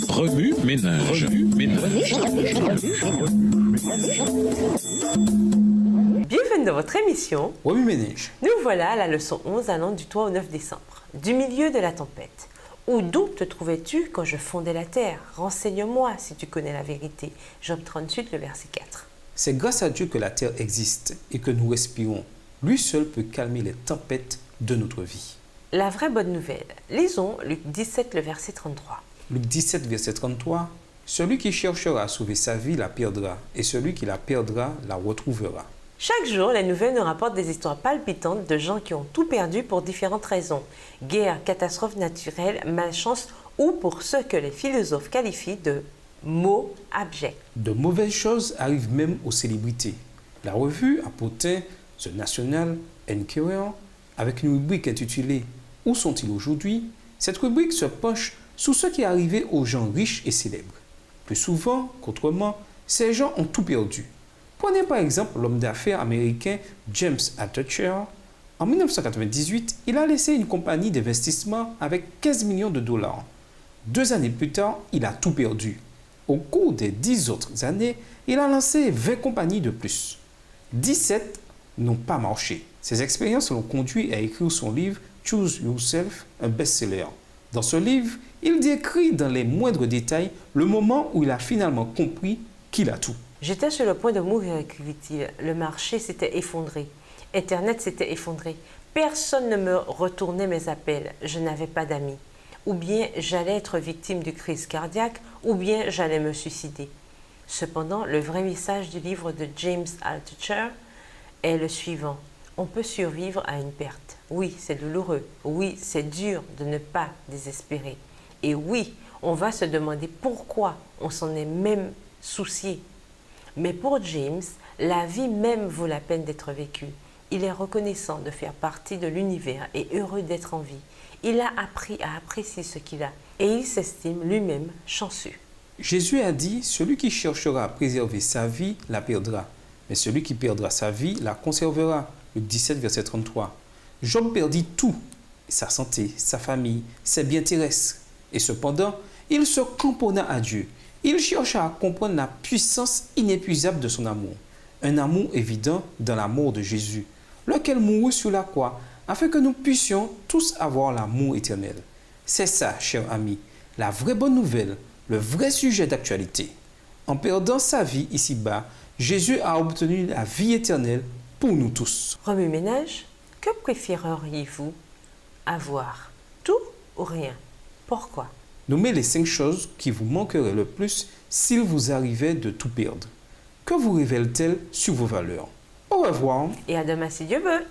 Remue ménage. Bienvenue dans votre émission. Remue ménage. Nous voilà à la leçon 11 allant du 3 au 9 décembre. Du milieu de la tempête. Où donc te trouvais-tu quand je fondais la terre? Renseigne-moi si tu connais la vérité. Job 38, le verset 4. C'est grâce à Dieu que la terre existe et que nous respirons. Lui seul peut calmer les tempêtes de notre vie. La vraie bonne nouvelle. Lisons Luc 17, le verset 33. Luc 17, verset 33. Celui qui cherchera à sauver sa vie la perdra, et celui qui la perdra la retrouvera. Chaque jour, les nouvelles nous rapportent des histoires palpitantes de gens qui ont tout perdu pour différentes raisons. Guerre, catastrophes naturelles, malchance ou pour ce que les philosophes qualifient de mots abjects. De mauvaises choses arrivent même aux célébrités. La revue a porté The National Enquirer avec une rubrique intitulée « Où sont-ils aujourd'hui ?» Cette rubrique se penche sur ce qui est arrivé aux gens riches et célèbres. Plus souvent qu'autrement, ces gens ont tout perdu. Prenez par exemple l'homme d'affaires américain James Altucher. En 1998, il a laissé une compagnie d'investissement avec 15 millions de dollars. 2 années plus tard, il a tout perdu. Au cours des 10 autres années, il a lancé 20 compagnies de plus. 17 n'ont pas marché. Ces expériences l'ont conduit à écrire son livre « Choose Yourself », un best-seller. Dans ce livre, il décrit dans les moindres détails le moment où il a finalement compris qu'il a tout. J'étais sur le point de mourir, écrivit-il. Le marché s'était effondré. Internet s'était effondré. Personne ne me retournait mes appels. Je n'avais pas d'amis. Ou bien j'allais être victime de crise cardiaque, ou bien j'allais me suicider. Cependant, le vrai message du livre de James Altucher est le suivant. On peut survivre à une perte. Oui, c'est douloureux. Oui, c'est dur de ne pas désespérer. Et oui, on va se demander pourquoi on s'en est même soucié. Mais pour James, la vie même vaut la peine d'être vécue. Il est reconnaissant de faire partie de l'univers et heureux d'être en vie. Il a appris à apprécier ce qu'il a et il s'estime lui-même chanceux. Jésus a dit « Celui qui cherchera à préserver sa vie la perdra, mais celui qui perdra sa vie la conservera. » Luc 17, verset 33. Job perdit tout, sa santé, sa famille, ses biens terrestres. Et cependant, il se cramponna à Dieu. Il chercha à comprendre la puissance inépuisable de son amour. Un amour évident dans la mort de Jésus, lequel mourut sur la croix, afin que nous puissions tous avoir l'amour éternel. C'est ça, chers amis, la vraie bonne nouvelle, le vrai sujet d'actualité. En perdant sa vie ici-bas, Jésus a obtenu la vie éternelle pour nous tous. Remue ménage, que préféreriez-vous avoir? Tout ou rien? Pourquoi? Nommez les 5 choses qui vous manqueraient le plus s'il vous arrivait de tout perdre. Que vous révèle-t-elle sur vos valeurs? Au revoir. Et à demain si Dieu veut.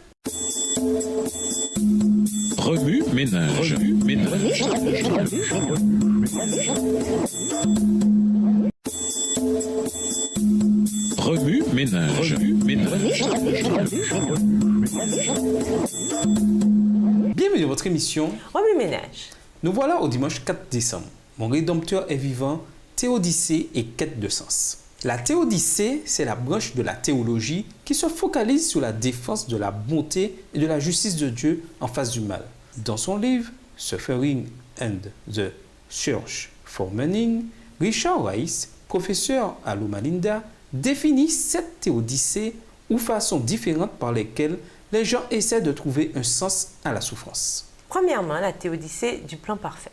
Remue ménage. Remue ménage. Bienvenue dans votre émission. Remue ménage. Nous voilà au dimanche 4 décembre. Mon Rédempteur est vivant, théodicée et quête de sens. La théodicée, c'est la branche de la théologie qui se focalise sur la défense de la bonté et de la justice de Dieu en face du mal. Dans son livre « Suffering and the Search for Meaning », Richard Rice, professeur à Loma Linda, définit 7 théodicées ou façons différentes par lesquelles les gens essaient de trouver un sens à la souffrance. Premièrement, la théodicée du plan parfait.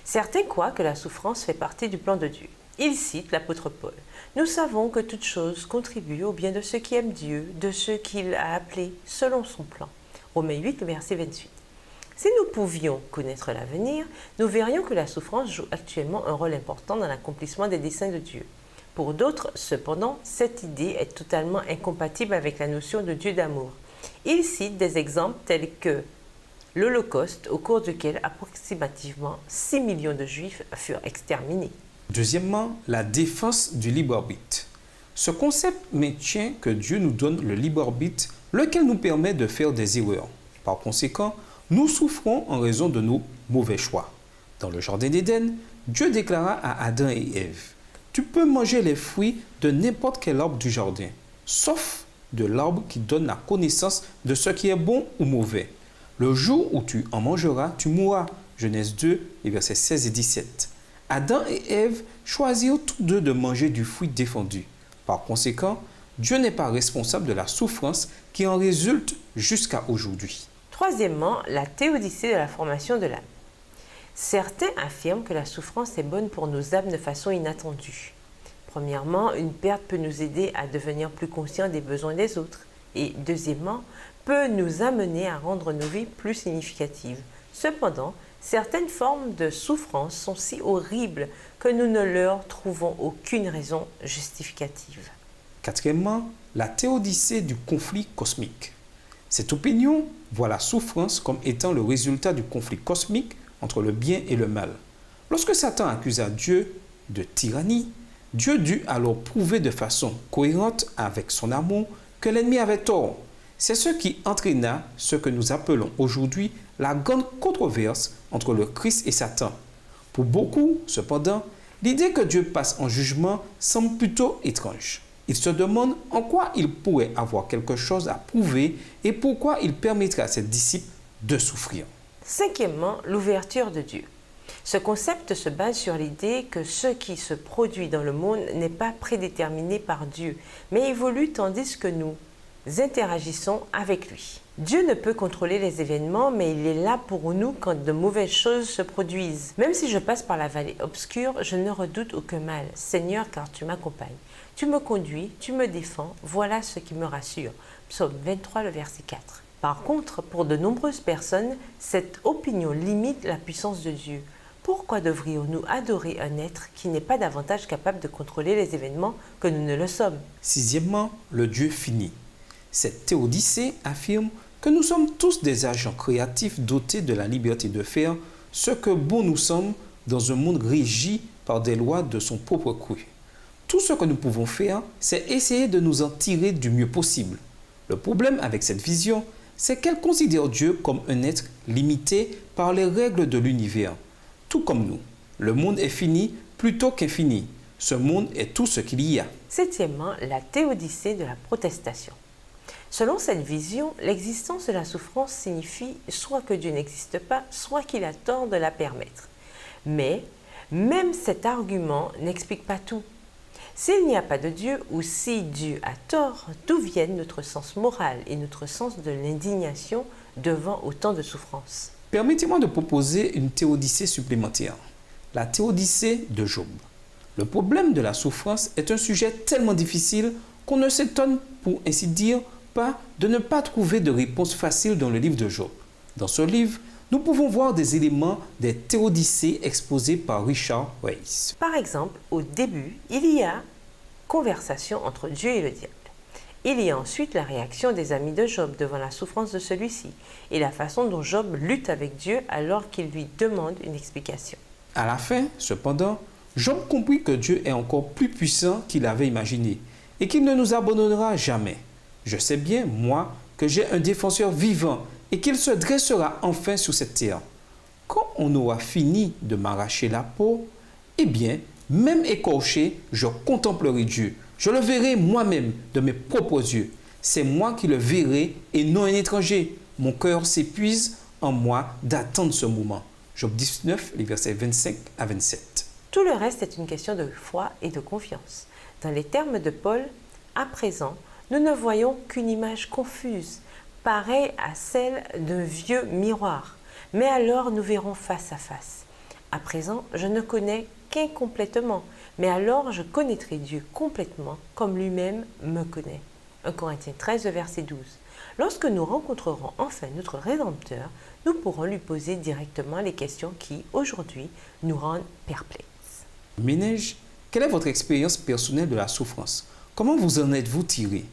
Certains croient que la souffrance fait partie du plan de Dieu. Il cite l'apôtre Paul. « Nous savons que toute chose contribue au bien de ceux qui aiment Dieu, de ceux qu'il a appelés selon son plan. » Romains 8, verset 28. Si nous pouvions connaître l'avenir, nous verrions que la souffrance joue actuellement un rôle important dans l'accomplissement des desseins de Dieu. Pour d'autres, cependant, cette idée est totalement incompatible avec la notion de Dieu d'amour. Il cite des exemples tels que l'Holocauste, au cours duquel approximativement 6 millions de Juifs furent exterminés. Deuxièmement, la défense du libre arbitre. Ce concept maintient que Dieu nous donne le libre arbitre, lequel nous permet de faire des erreurs. Par conséquent, nous souffrons en raison de nos mauvais choix. Dans le jardin d'Éden, Dieu déclara à Adam et Ève, « Tu peux manger les fruits de n'importe quel arbre du jardin, sauf de l'arbre qui donne la connaissance de ce qui est bon ou mauvais. Le jour où tu en mangeras, tu mourras. Genèse 2, les versets 16 et 17. Adam et Ève choisirent tous deux de manger du fruit défendu. Par conséquent, Dieu n'est pas responsable de la souffrance qui en résulte jusqu'à aujourd'hui. Troisièmement, la théodicée de la formation de l'âme. Certains affirment que la souffrance est bonne pour nos âmes de façon inattendue. Premièrement, une perte peut nous aider à devenir plus conscients des besoins des autres. Et deuxièmement, peut nous amener à rendre nos vies plus significatives. Cependant, certaines formes de souffrance sont si horribles que nous ne leur trouvons aucune raison justificative. Quatrièmement, la théodicée du conflit cosmique. Cette opinion voit la souffrance comme étant le résultat du conflit cosmique entre le bien et le mal. Lorsque Satan accusa Dieu de tyrannie, Dieu dut alors prouver de façon cohérente avec son amour que l'ennemi avait tort. C'est ce qui entraîna ce que nous appelons aujourd'hui la grande controverse entre le Christ et Satan. Pour beaucoup, cependant, l'idée que Dieu passe en jugement semble plutôt étrange. Ils se demandent en quoi il pourrait avoir quelque chose à prouver et pourquoi il permettrait à ses disciples de souffrir. Cinquièmement, l'ouverture de Dieu. Ce concept se base sur l'idée que ce qui se produit dans le monde n'est pas prédéterminé par Dieu, mais évolue tandis que nous interagissons avec lui. Dieu ne peut contrôler les événements, mais il est là pour nous quand de mauvaises choses se produisent. Même si je passe par la vallée obscure, je ne redoute aucun mal. Seigneur, car tu m'accompagnes. Tu me conduis, tu me défends, voilà ce qui me rassure. Psaume 23, le verset 4. Par contre, pour de nombreuses personnes, cette opinion limite la puissance de Dieu. Pourquoi devrions-nous adorer un être qui n'est pas davantage capable de contrôler les événements que nous ne le sommes? Sixièmement, le Dieu fini. Cette théodicée affirme que nous sommes tous des agents créatifs dotés de la liberté de faire ce que bon nous semble dans un monde régi par des lois de son propre cru. Tout ce que nous pouvons faire, c'est essayer de nous en tirer du mieux possible. Le problème avec cette vision, c'est qu'elle considère Dieu comme un être limité par les règles de l'univers. Tout comme nous, le monde est fini plutôt qu'infini. Ce monde est tout ce qu'il y a. Septièmement, la théodicée de la protestation. Selon cette vision, l'existence de la souffrance signifie soit que Dieu n'existe pas, soit qu'il a tort de la permettre. Mais même cet argument n'explique pas tout. S'il n'y a pas de Dieu ou si Dieu a tort, d'où viennent notre sens moral et notre sens de l'indignation devant autant de souffrance? Permettez-moi de proposer une théodicée supplémentaire, la théodicée de Job. Le problème de la souffrance est un sujet tellement difficile qu'on ne s'étonne, pour ainsi dire, pas de ne pas trouver de réponse facile dans le livre de Job. Dans ce livre, nous pouvons voir des éléments des théodicées exposées par Richard Weiss. Par exemple, au début, il y a conversation entre Dieu et le diable. Il y a ensuite la réaction des amis de Job devant la souffrance de celui-ci et la façon dont Job lutte avec Dieu alors qu'il lui demande une explication. À la fin, cependant, Job comprit que Dieu est encore plus puissant qu'il avait imaginé et qu'il ne nous abandonnera jamais. Je sais bien, moi, que j'ai un défenseur vivant et qu'il se dressera enfin sur cette terre. Quand on aura fini de m'arracher la peau, eh bien, même écorché, je contemplerai Dieu. Je le verrai moi-même de mes propres yeux. C'est moi qui le verrai et non un étranger. Mon cœur s'épuise en moi d'attendre ce moment. Job 19, les versets 25 à 27. Tout le reste est une question de foi et de confiance. Dans les termes de Paul, à présent, nous ne voyons qu'une image confuse, pareille à celle d'un vieux miroir. Mais alors nous verrons face à face. À présent, je ne connais qu'incomplètement, mais alors je connaîtrai Dieu complètement comme lui-même me connaît. 1 Corinthiens 13, verset 12. Lorsque nous rencontrerons enfin notre Rédempteur, nous pourrons lui poser directement les questions qui, aujourd'hui, nous rendent perplexes. Ménage, quelle est votre expérience personnelle de la souffrance? Comment vous en êtes-vous tiré?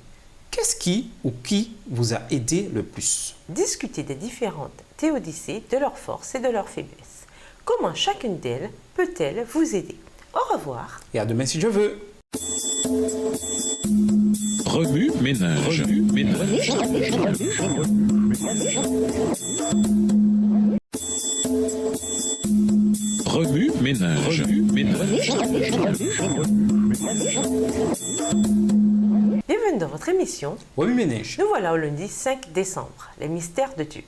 Qu'est-ce qui ou qui vous a aidé le plus? Discutez des différentes théodicées, de leurs forces et de leurs faiblesses. Comment chacune d'elles peut-elle vous aider? Au revoir. Et à demain si Dieu veut. Remue ménage. Remue ménage. Remue ménage. Remue ménage. Bienvenue dans votre émission. Remue ménage. Nous voilà au lundi 5 décembre, les mystères de Dieu.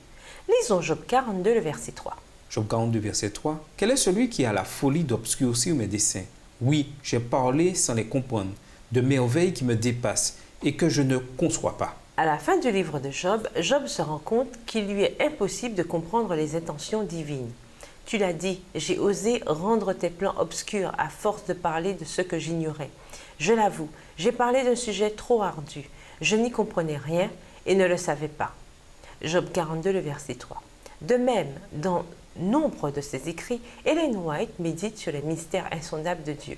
Lisons Job 42, le verset 3. Job 42, verset 3. Quel est celui qui a la folie d'obscurcir mes desseins? Oui, j'ai parlé sans les comprendre, de merveilles qui me dépassent et que je ne conçois pas. À la fin du livre de Job, Job se rend compte qu'il lui est impossible de comprendre les intentions divines. Tu l'as dit, j'ai osé rendre tes plans obscurs à force de parler de ce que j'ignorais. Je l'avoue, j'ai parlé d'un sujet trop ardu. Je n'y comprenais rien et ne le savais pas. Job 42, le verset 3. De même, dans nombre de ses écrits, Ellen White médite sur les mystères insondables de Dieu.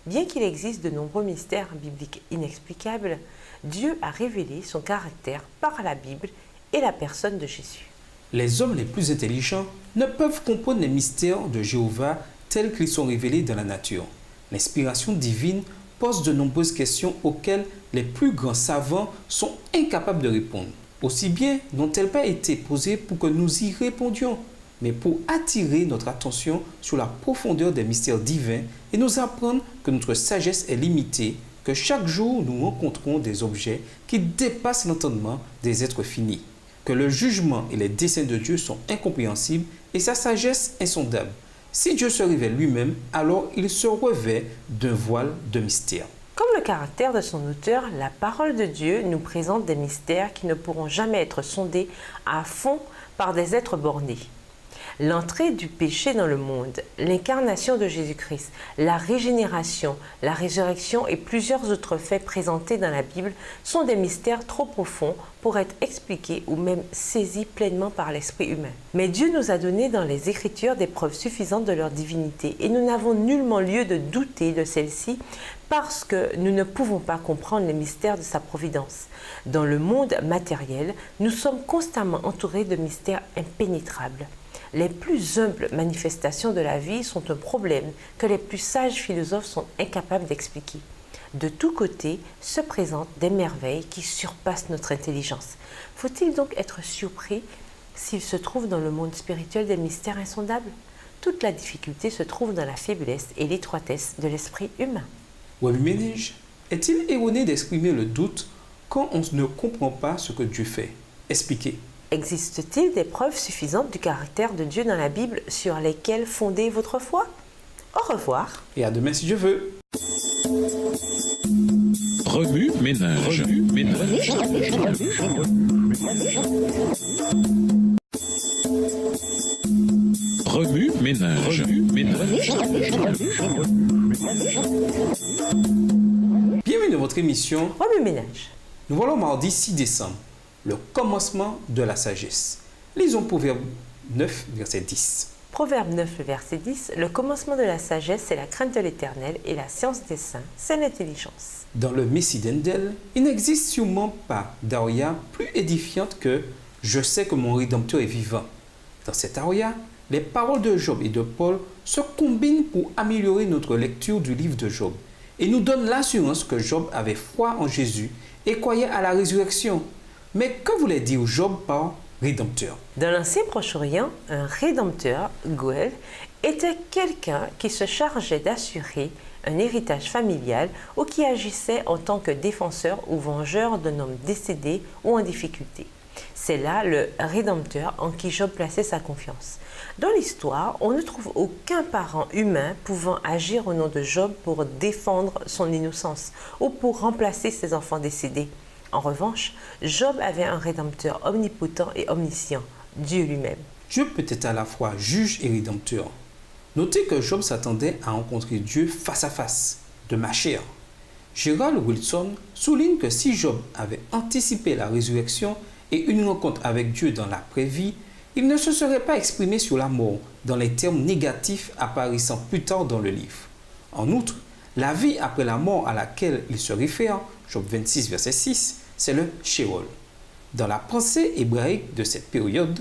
Bien qu'il existe de nombreux mystères bibliques inexplicables, Dieu a révélé son caractère par la Bible et la personne de Jésus. Les hommes les plus intelligents ne peuvent comprendre les mystères de Jéhovah tels qu'ils sont révélés dans la nature. L'inspiration divine pose de nombreuses questions auxquelles les plus grands savants sont incapables de répondre. Aussi bien n'ont-elles pas été posées pour que nous y répondions, mais pour attirer notre attention sur la profondeur des mystères divins et nous apprendre que notre sagesse est limitée, que chaque jour nous rencontrons des objets qui dépassent l'entendement des êtres finis, que le jugement et les desseins de Dieu sont incompréhensibles et sa sagesse insondable. Si Dieu se révèle lui-même, alors il se revêt d'un voile de mystère. Comme le caractère de son auteur, la parole de Dieu nous présente des mystères qui ne pourront jamais être sondés à fond par des êtres bornés. L'entrée du péché dans le monde, l'incarnation de Jésus-Christ, la régénération, la résurrection et plusieurs autres faits présentés dans la Bible sont des mystères trop profonds pour être expliqués ou même saisis pleinement par l'esprit humain. Mais Dieu nous a donné dans les Écritures des preuves suffisantes de leur divinité et nous n'avons nullement lieu de douter de celle-ci parce que nous ne pouvons pas comprendre les mystères de sa providence. Dans le monde matériel, nous sommes constamment entourés de mystères impénétrables. Les plus humbles manifestations de la vie sont un problème que les plus sages philosophes sont incapables d'expliquer. De tous côtés se présentent des merveilles qui surpassent notre intelligence. Faut-il donc être surpris s'il se trouve dans le monde spirituel des mystères insondables? Toute la difficulté se trouve dans la faiblesse et l'étroitesse de l'esprit humain. Wahbi Menej, est-il erroné d'exprimer le doute quand on ne comprend pas ce que Dieu fait? Expliquez. Existe-t-il des preuves suffisantes du caractère de Dieu dans la Bible sur lesquelles fonder votre foi? Au revoir. Et à demain si Dieu veut. Remue ménage. Remue ménage. Remue ménage. Remue ménage. Bienvenue dans votre émission. Remue ménage. Nous voilà au mardi 6 décembre, le commencement de la sagesse. Lisons Proverbe 9, verset 10. Proverbe 9, verset 10. Le commencement de la sagesse, c'est la crainte de l'Éternel, et la science des saints, c'est l'intelligence. Dans le Messie d'Endel, il n'existe sûrement pas d'aria plus édifiante que « Je sais que mon Rédempteur est vivant ». Dans cette aria, les paroles de Job et de Paul se combinent pour améliorer notre lecture du livre de Job et nous donnent l'assurance que Job avait foi en Jésus et croyait à la résurrection. Mais que voulait dire Job par Rédempteur? Dans l'ancien Proche-Orient, un rédempteur, Goël, était quelqu'un qui se chargeait d'assurer un héritage familial ou qui agissait en tant que défenseur ou vengeur d'un homme décédé ou en difficulté. C'est là le Rédempteur en qui Job plaçait sa confiance. Dans l'histoire, on ne trouve aucun parent humain pouvant agir au nom de Job pour défendre son innocence ou pour remplacer ses enfants décédés. En revanche, Job avait un Rédempteur omnipotent et omniscient, Dieu lui-même. Dieu peut être à la fois juge et rédempteur. Notez que Job s'attendait à rencontrer Dieu face à face, de ma chair. Gerald Wilson souligne que si Job avait anticipé la résurrection et une rencontre avec Dieu dans l'après-vie, il ne se serait pas exprimé sur la mort dans les termes négatifs apparaissant plus tard dans le livre. En outre, la vie après la mort à laquelle il se réfère, Job 26, verset 6, c'est le Sheol. Dans la pensée hébraïque de cette période,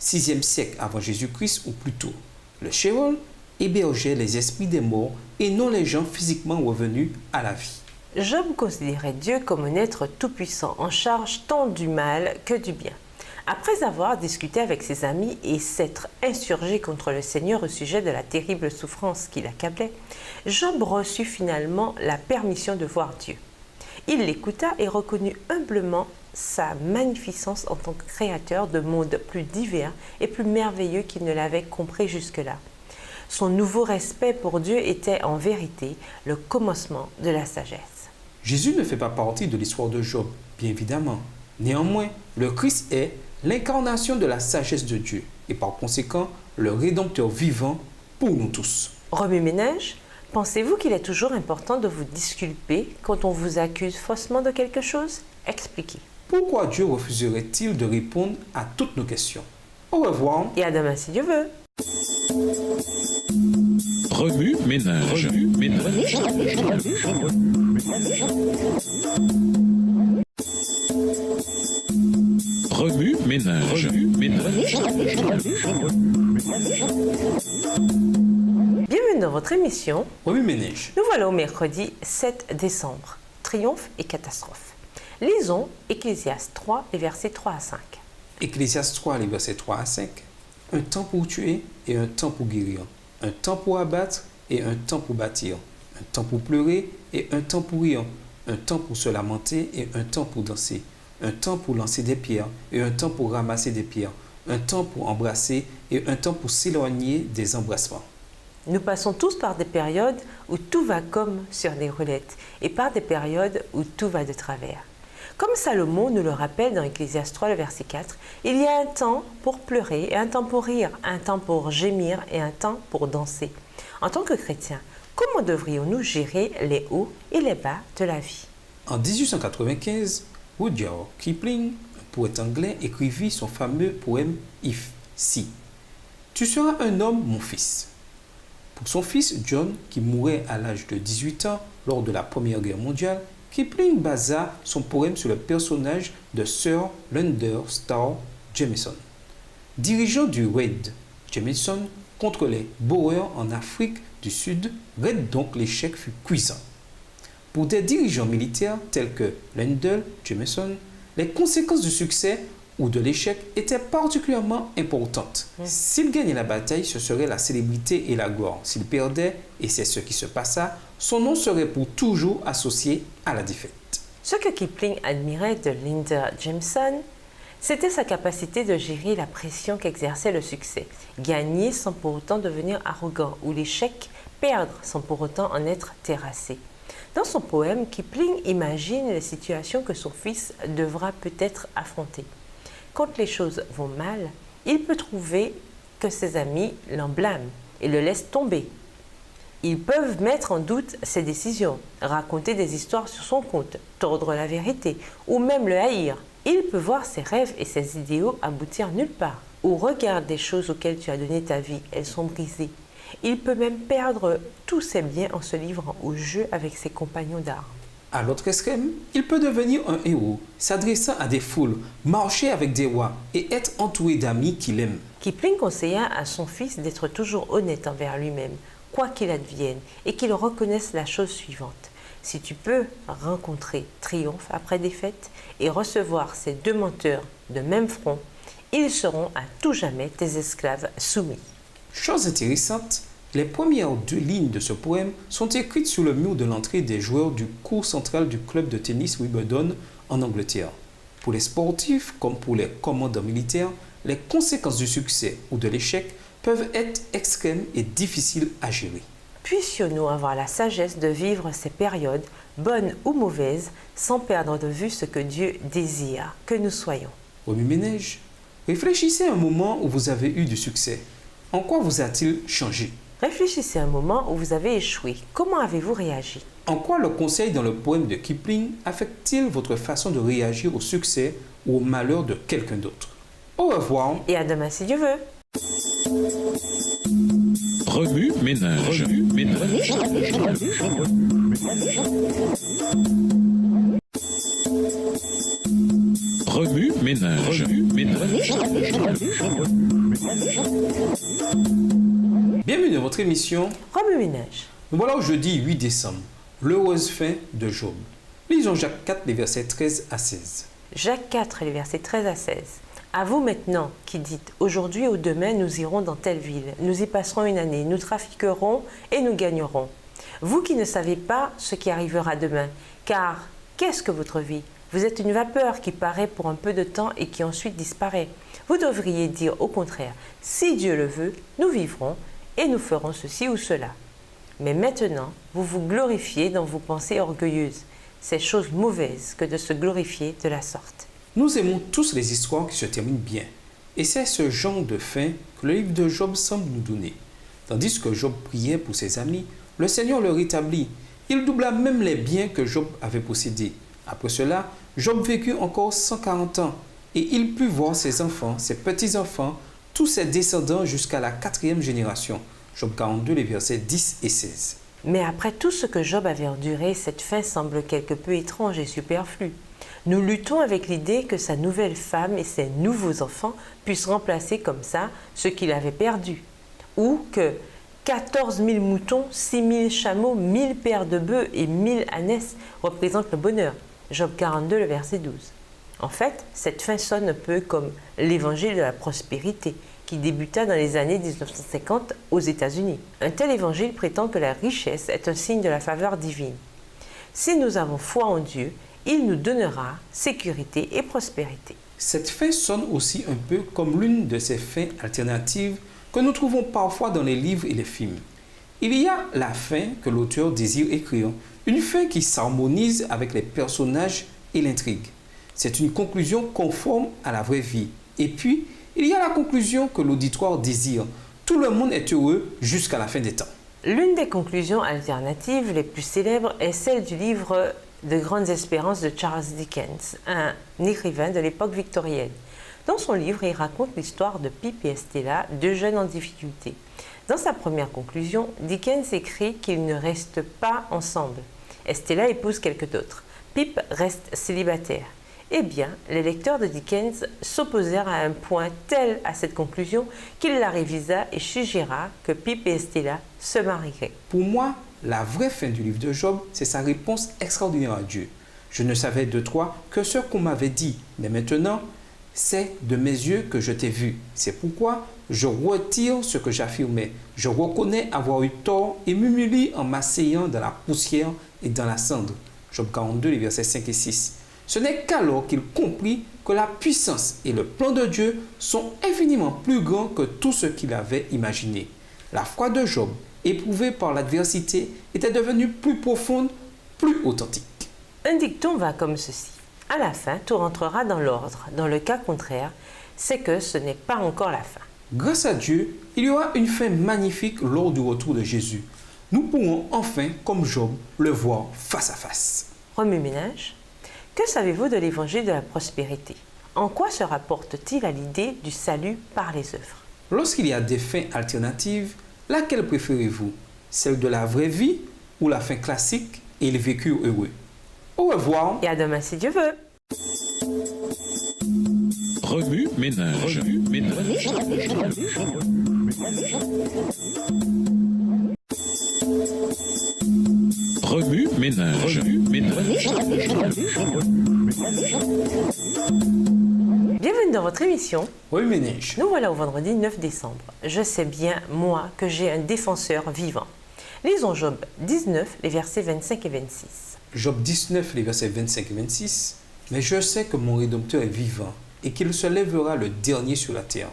6e siècle avant Jésus-Christ ou plus tôt, le Sheol hébergeait les esprits des morts et non les gens physiquement revenus à la vie. Job considérait Dieu comme un être tout-puissant en charge tant du mal que du bien. Après avoir discuté avec ses amis et s'être insurgé contre le Seigneur au sujet de la terrible souffrance qui l'accablait, Job reçut finalement la permission de voir Dieu. Il l'écouta et reconnut humblement sa magnificence en tant que créateur de mondes plus divers et plus merveilleux qu'il ne l'avait compris jusque-là. Son nouveau respect pour Dieu était en vérité le commencement de la sagesse. Jésus ne fait pas partie de l'histoire de Job, bien évidemment. Néanmoins, le Christ est l'incarnation de la sagesse de Dieu et par conséquent le Rédempteur vivant pour nous tous. Remue-ménage, pensez-vous qu'il est toujours important de vous disculper quand on vous accuse faussement de quelque chose? Expliquez. Pourquoi Dieu refuserait-il de répondre à toutes nos questions? Au revoir. Et à demain si Dieu veut. Remue-ménage. Remue-ménage. Remue-ménage. Remue-ménage. Bienvenue dans votre émission. Remue-ménage. Nous voilà au mercredi 7 décembre. Triomphe et catastrophe. Lisons Ecclésiaste 3, les versets 3 à 5. Ecclésiaste 3, les versets 3 à 5. Un temps pour tuer et un temps pour guérir. Un temps pour abattre et un temps pour bâtir. Un temps pour pleurer et un temps pour rire. Un temps pour se lamenter et un temps pour danser. Un temps pour lancer des pierres et un temps pour ramasser des pierres. Un temps pour embrasser et un temps pour s'éloigner des embrassements. Nous passons tous par des périodes où tout va comme sur des roulettes et par des périodes où tout va de travers. Comme Salomon nous le rappelle dans Ecclésiaste 3, le verset 4, il y a un temps pour pleurer et un temps pour rire, un temps pour gémir et un temps pour danser. En tant que chrétiens, comment devrions-nous gérer les hauts et les bas de la vie? En 1895, Rudyard Kipling, un poète anglais, écrivit son fameux poème If, si. Tu seras un homme, mon fils. Pour son fils John, qui mourait à l'âge de 18 ans lors de la Première Guerre mondiale, Kipling basa son poème sur le personnage de Sir Leander Starr Jameson. Dirigeant du raid, Jameson contre les Boers en Afrique du Sud, raid donc l'échec fut cuisant. Pour des dirigeants militaires tels que Leander Jameson, les conséquences du succès ou de l'échec étaient particulièrement importantes. S'il gagnait la bataille, ce serait la célébrité et la gloire. S'il perdait, et c'est ce qui se passa, son nom serait pour toujours associé à la défaite. Ce que Kipling admirait de Leander Jameson, c'était sa capacité de gérer la pression qu'exerçait le succès, gagner sans pour autant devenir arrogant, ou l'échec, perdre sans pour autant en être terrassé. Dans son poème, Kipling imagine les situations que son fils devra peut-être affronter. Quand les choses vont mal, il peut trouver que ses amis l'en blâment et le laissent tomber. Ils peuvent mettre en doute ses décisions, raconter des histoires sur son compte, tordre la vérité ou même le haïr. Il peut voir ses rêves et ses idéaux aboutir nulle part. Ou regarde des choses auxquelles tu as donné ta vie, elles sont brisées. Il peut même perdre tous ses biens en se livrant au jeu avec ses compagnons d'armes. À l'autre extrême, il peut devenir un héros, s'adressant à des foules, marcher avec des rois et être entouré d'amis qu'il aime. Kipling conseilla à son fils d'être toujours honnête envers lui-même, quoi qu'il advienne, et qu'il reconnaisse la chose suivante. Si tu peux rencontrer triomphe après défaite et recevoir ces deux menteurs de même front, ils seront à tout jamais tes esclaves soumis. Chose intéressante, les premières deux lignes de ce poème sont écrites sur le mur de l'entrée des joueurs du cours central du club de tennis Wimbledon en Angleterre. Pour les sportifs comme pour les commandants militaires, les conséquences du succès ou de l'échec peuvent être extrêmes et difficiles à gérer. Puissions-nous avoir la sagesse de vivre ces périodes, bonnes ou mauvaises, sans perdre de vue ce que Dieu désire que nous soyons. Remue-ménage, réfléchissez à un moment où vous avez eu du succès. En quoi vous a-t-il changé? Réfléchissez à un moment où vous avez échoué. Comment avez-vous réagi? En quoi le conseil dans le poème de Kipling affecte-t-il votre façon de réagir au succès ou au malheur de quelqu'un d'autre? Au revoir. Et à demain si Dieu veut. Remue-ménage. Remue-ménage. Remue-ménage. Remue-ménage. Bienvenue dans votre émission. Remue-ménage. Nous voilà au jeudi 8 décembre, l'heureuse fin de Job. Lisons Jacques 4, les versets 13 à 16. Jacques 4, les versets 13 à 16. À vous maintenant qui dites, aujourd'hui ou demain nous irons dans telle ville, nous y passerons une année, nous trafiquerons et nous gagnerons. Vous qui ne savez pas ce qui arrivera demain, car qu'est-ce que votre vie? Vous êtes une vapeur qui paraît pour un peu de temps et qui ensuite disparaît. Vous devriez dire au contraire, si Dieu le veut, nous vivrons et nous ferons ceci ou cela. Mais maintenant, vous vous glorifiez dans vos pensées orgueilleuses. C'est chose mauvaise que de se glorifier de la sorte. Nous aimons tous les histoires qui se terminent bien. Et c'est ce genre de fin que le livre de Job semble nous donner. Tandis que Job priait pour ses amis, le Seigneur le rétablit. Il doubla même les biens que Job avait possédés. Après cela, Job vécut encore 140 ans et il put voir ses enfants, ses petits-enfants, tous ses descendants jusqu'à la 4e génération. Job 42, les versets 10 et 16. Mais après tout ce que Job avait enduré, cette fin semble quelque peu étrange et superflue. Nous luttons avec l'idée que sa nouvelle femme et ses nouveaux enfants puissent remplacer comme ça ce qu'il avait perdu. Ou que 14 000 moutons, 6 000 chameaux, 1000 paires de bœufs et 1000 ânesses représentent le bonheur. Job 42, le verset 12. En fait, cette fin sonne un peu comme l'évangile de la prospérité qui débuta dans les années 1950 aux États-Unis. Un tel évangile prétend que la richesse est un signe de la faveur divine. Si nous avons foi en Dieu, il nous donnera sécurité et prospérité. Cette fin sonne aussi un peu comme l'une de ces fins alternatives que nous trouvons parfois dans les livres et les films. Il y a la fin que l'auteur désire écrire, une fin qui s'harmonise avec les personnages et l'intrigue. C'est une conclusion conforme à la vraie vie. Et puis, il y a la conclusion que l'auditoire désire. Tout le monde est heureux jusqu'à la fin des temps. L'une des conclusions alternatives les plus célèbres est celle du livre de Grandes Espérances de Charles Dickens, un écrivain de l'époque victorienne. Dans son livre, il raconte l'histoire de Pip et Estella, deux jeunes en difficulté. Dans sa première conclusion, Dickens écrit qu'ils ne restent pas ensemble. Estella épouse quelqu'un d'autre. Pip reste célibataire. Eh bien, les lecteurs de Dickens s'opposèrent à un point tel à cette conclusion qu'il la révisa et suggéra que Pip et Estella se marieraient. Pour moi, la vraie fin du livre de Job, c'est sa réponse extraordinaire à Dieu. Je ne savais de toi que ce qu'on m'avait dit, mais maintenant, c'est de mes yeux que je t'ai vu. C'est pourquoi je retire ce que j'affirmais. Je reconnais avoir eu tort et m'humilie en m'asseyant dans la poussière et dans la cendre. Job 42, les versets 5 et 6. Ce n'est qu'alors qu'il comprit que la puissance et le plan de Dieu sont infiniment plus grands que tout ce qu'il avait imaginé. La foi de Job, éprouvée par l'adversité, était devenue plus profonde, plus authentique. Un dicton va comme ceci. À la fin, tout rentrera dans l'ordre. Dans le cas contraire, c'est que ce n'est pas encore la fin. Grâce à Dieu, il y aura une fin magnifique lors du retour de Jésus. Nous pourrons enfin, comme Job, le voir face à face. Remue-ménage. Que savez-vous de l'évangile de la prospérité? En quoi se rapporte-t-il à l'idée du salut par les œuvres? Lorsqu'il y a des fins alternatives, laquelle préférez-vous? Celle de la vraie vie ou la fin classique et le vécu heureux? Au revoir. Et à demain si Dieu veut. Remue ménage. Remue ménage. Remue ménage. Remue ménage. Bienvenue dans votre émission. Remue-ménage. Nous voilà au vendredi 9 décembre. Je sais bien, moi, que j'ai un défenseur vivant. Lisons Job 19, les versets 25 et 26. Job 19, les versets 25 et 26. Mais je sais que mon Rédempteur est vivant et qu'il se lèvera le dernier sur la terre.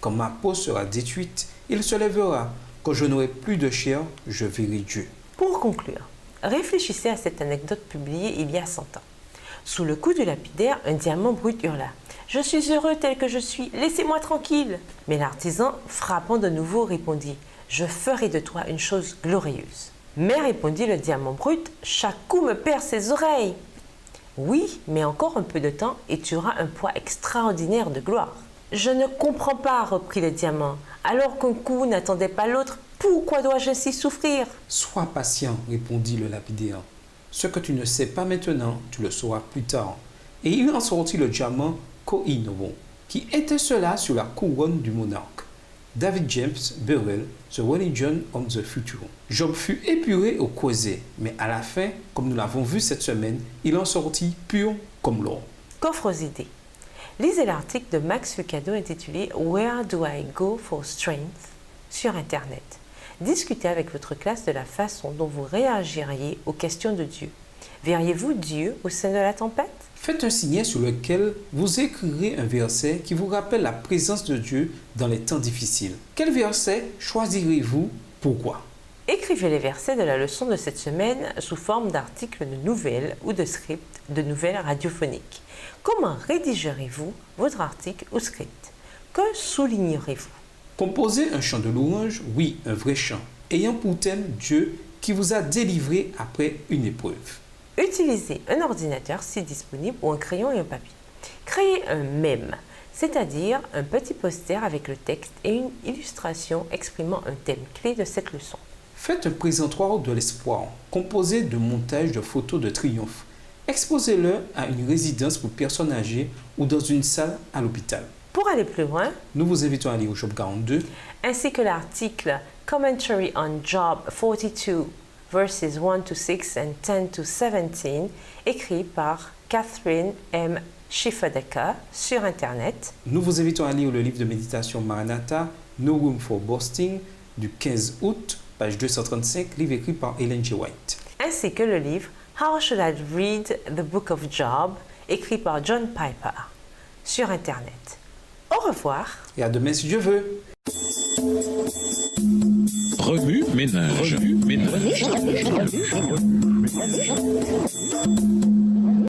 Quand ma peau sera détruite, il se lèvera. Quand je n'aurai plus de chair, je verrai Dieu. Pour conclure, réfléchissez à cette anecdote publiée il y a 100 ans. Sous le coup du lapidaire, un diamant brut hurla. « Je suis heureux tel que je suis, laissez-moi tranquille !» Mais l'artisan, frappant de nouveau, répondit « Je ferai de toi une chose glorieuse. » Mais répondit le diamant brut, « Chaque coup me perd ses oreilles. » Oui, mais encore un peu de temps et tu auras un poids extraordinaire de gloire. « Je ne comprends pas, reprit le diamant. Alors qu'un coup n'attendait pas l'autre, pourquoi dois-je ainsi souffrir ?» Sois patient, répondit le lapidaire. Ce que tu ne sais pas maintenant, tu le sauras plus tard. Et il en sortit le diamant Koh-i-Noor, qui étincela sur la couronne du monarque. David James Burrell, The Religion of the Future. Job fut épuré au causé, mais à la fin, comme nous l'avons vu cette semaine, il en sortit pur comme l'or. Coffre aux idées. Lisez l'article de Max Lucado intitulé « Where do I go for strength ?» sur Internet. Discutez avec votre classe de la façon dont vous réagiriez aux questions de Dieu. Verriez-vous Dieu au sein de la tempête? Faites un signet sur lequel vous écrirez un verset qui vous rappelle la présence de Dieu dans les temps difficiles. Quel verset choisirez-vous? Pourquoi? Écrivez les versets de la leçon de cette semaine sous forme d'articles de nouvelles ou de scripts de nouvelles radiophoniques. Comment rédigerez-vous votre article ou script? Que soulignerez-vous? Composez un chant de louange, oui, un vrai chant, ayant pour thème Dieu qui vous a délivré après une épreuve. Utilisez un ordinateur si disponible ou un crayon et un papier. Créez un mème, c'est-à-dire un petit poster avec le texte et une illustration exprimant un thème clé de cette leçon. Faites un présentoir de l'espoir, composé de montages de photos de triomphe. Exposez-le à une résidence pour personnes âgées ou dans une salle à l'hôpital. Pour aller plus loin, Nous vous invitons à aller au Job 42, ainsi que l'article Commentary on Job 42, verses 1 to 6 and 10 to 17, écrit par Catherine M. Schifferdecker sur Internet. Nous vous invitons à lire le livre de méditation Maranatha, No Room for Boasting, du 15 août, page 235, livre écrit par Ellen G. White. Ainsi que le livre How Should I Read the Book of Job, écrit par John Piper sur Internet. Au revoir. Et à demain si Dieu veut. Remue ménage. Remue ménage.